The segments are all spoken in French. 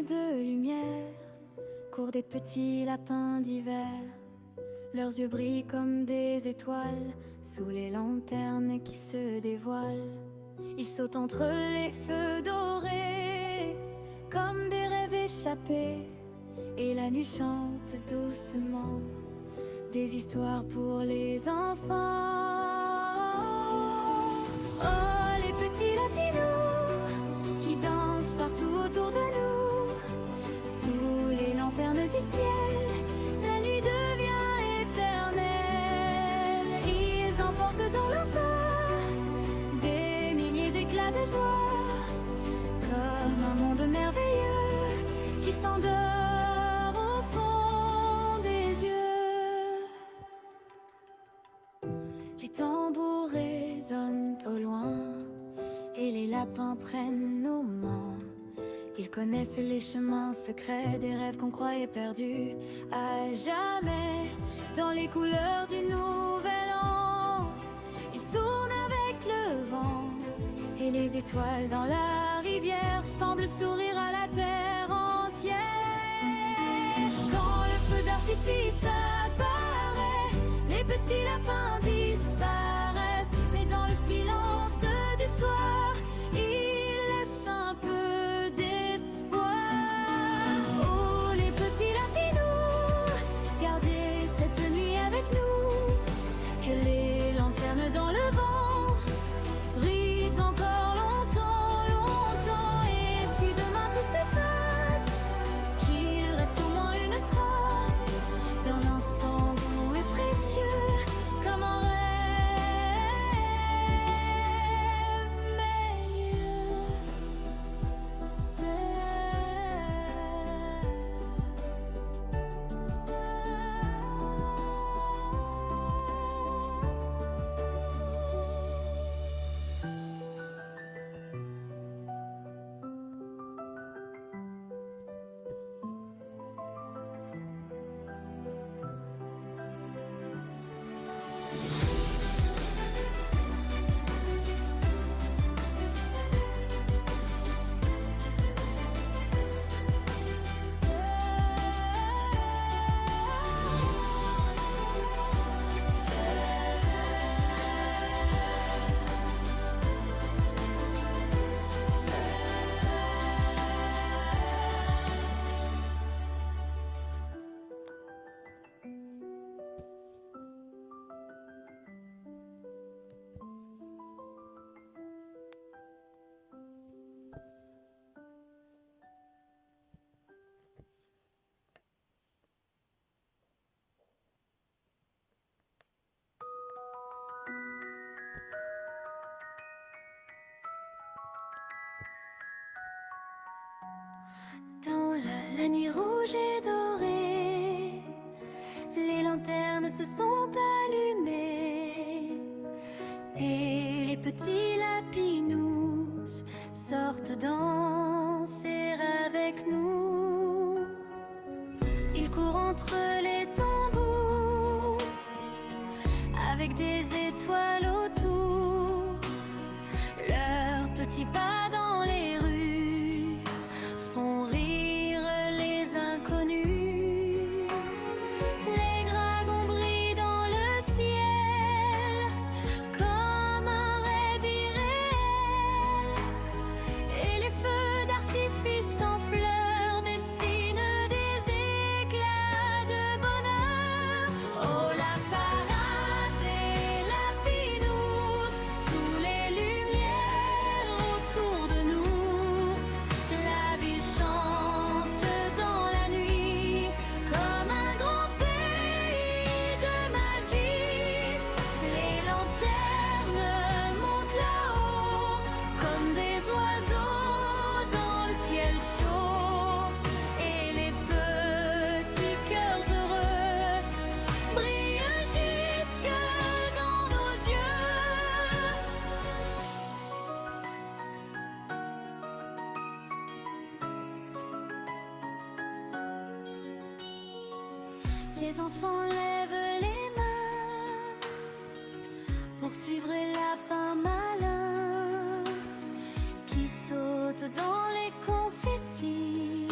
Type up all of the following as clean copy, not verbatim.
de lumière courent des petits lapins d'hiver. Leurs yeux brillent comme des étoiles sous les lanternes qui se dévoilent. Ils sautent entre les feux dorés comme des rêves échappés. Et la nuit chante doucement des histoires pour les enfants. Oh, les petits lapinous qui dansent partout autour de nous. Sous les lanternes du ciel, la nuit devient éternelle. Ils emportent dans leurs pas des milliers d'éclats de joie, comme un monde merveilleux qui s'endort au fond des yeux. Les tambours résonnent au loin et les lapins prennent nos mains. Ils connaissent les chemins secrets des rêves qu'on croyait perdus à jamais. Dans les couleurs du nouvel an, ils tournent avec le vent. Et les étoiles dans la rivière semblent sourire à la terre entière. Quand le feu d'artifice apparaît, les petits lapins disparaissent. Mais dans le silence du soir, ils laissent un peu d'espoir. Oh, les petits lapinous, gardez cette nuit avec nous. Que les lanternes dans le vent brillent encore longtemps, longtemps. Et si demain tout s'efface, qu'il reste au moins une trace d'un instant doux et précieux, comme un rêve merveilleux. Dans la nuit rouge et dorée, les lanternes se sont allumées et les petits lapinous sortent danser avec nous. Ils courent entre les tambours avec des étoiles autour. Leurs petits pas dans les rues font rire les inconnus. Les dragons brillent dans le ciel comme un rêve irréel. Et les feux d'artifice en fleurs dessinent des éclats de bonheur. Oh, la parade des lapinous sous les lumières autour de nous. La ville chante dans la nuit comme un grand pays de magie. Les lanternes montent là-haut comme des oiseaux dans le ciel chaud. Et les petits cœurs heureux brillent jusque dans nos yeux. Les enfants lèvent les mains pour suivre les lapins malins qui sautent dans les confettis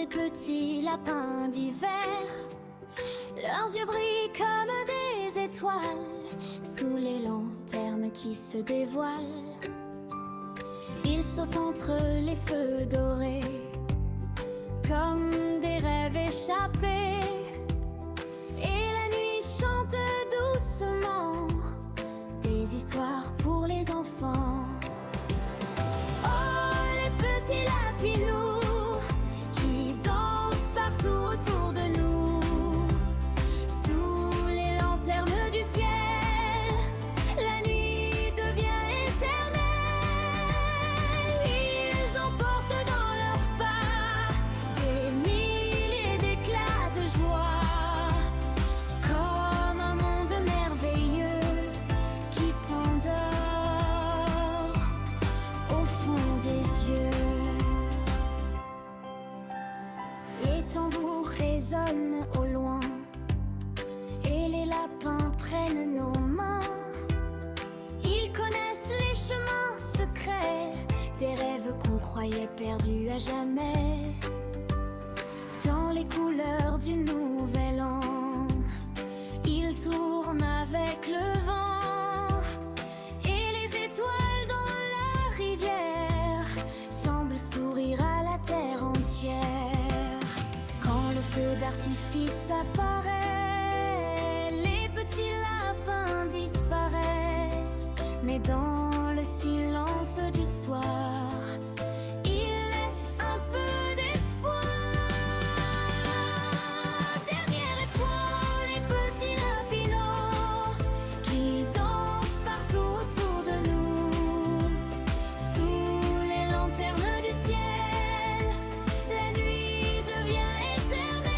les petits lapins d'hiver. Leurs yeux brillent comme des étoiles sous les lanternes qui se dévoilent. Ils sautent entre les feux dorés comme des rêves échappés. Et la nuit chante doucement des histoires pour les enfants. Oh, les petits lapinous qui dansent partout autour de nous. Sous les lanternes du ciel, la nuit devient éternelle. Ils emportent dans leurs pas des milliers d'éclats de joie, comme un monde merveilleux qui s'endort au fond des yeux. Les tambours résonnent au loin et les lapins prennent nos mains. Ils connaissent les chemins secrets des rêves qu'on croyait perdus à jamais. Dans les couleurs du nouvel an, ils tournent avec le vent. Et les étoiles dans la rivière semblent sourire à la terre entière. Quand le feu d'artifice apparaît, les petits lapins disparaissent. Mais dans le silence du soir, ils laissent un peu d'espoir. Dernier effort, les petits lapinots qui dansent partout autour de nous. Sous les lanternes du ciel, la nuit devient éternelle.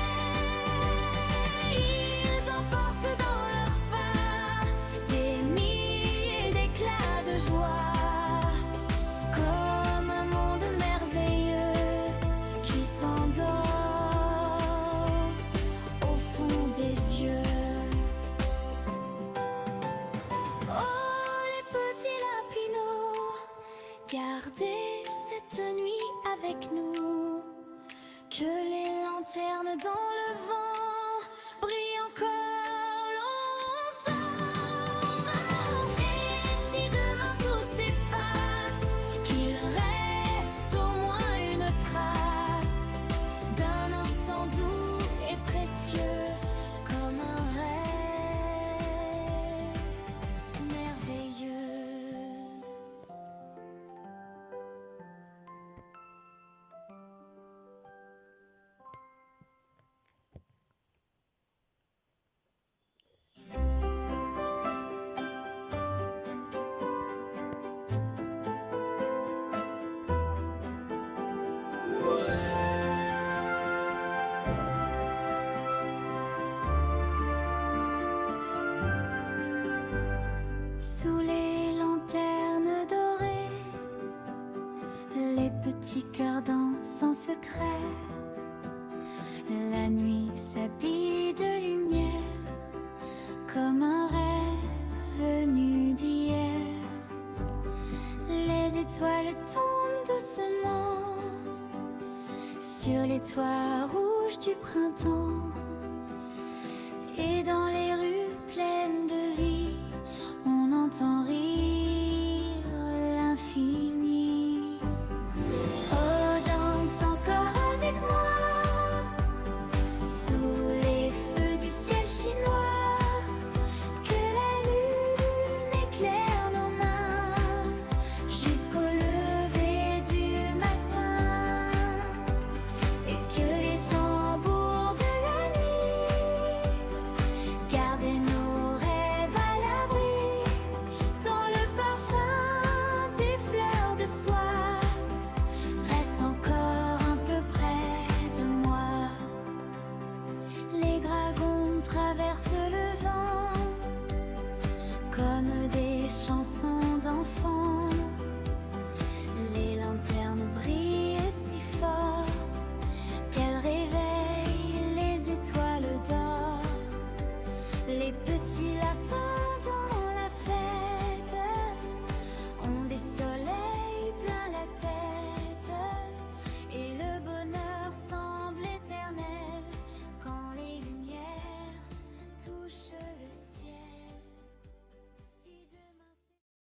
Ils emportent dans leurs pas des milliers d'éclats de joie, comme un monde merveilleux qui s'endort au fond des yeux. Oh, les petits lapinots, gardez cette nuit avec nous. Que les lanternes dans le vent brillent encore longtemps. Et si demain tout s'efface, qu'il reste au moins une trace d'un instant doux et précieux, comme un rêve merveilleux. Sous les lanternes dorées, les petits cœurs dansent en secret. La nuit s'habille de lumière, comme un rêve venu d'hier. Les étoiles tombent doucement sur les toits rouges du printemps.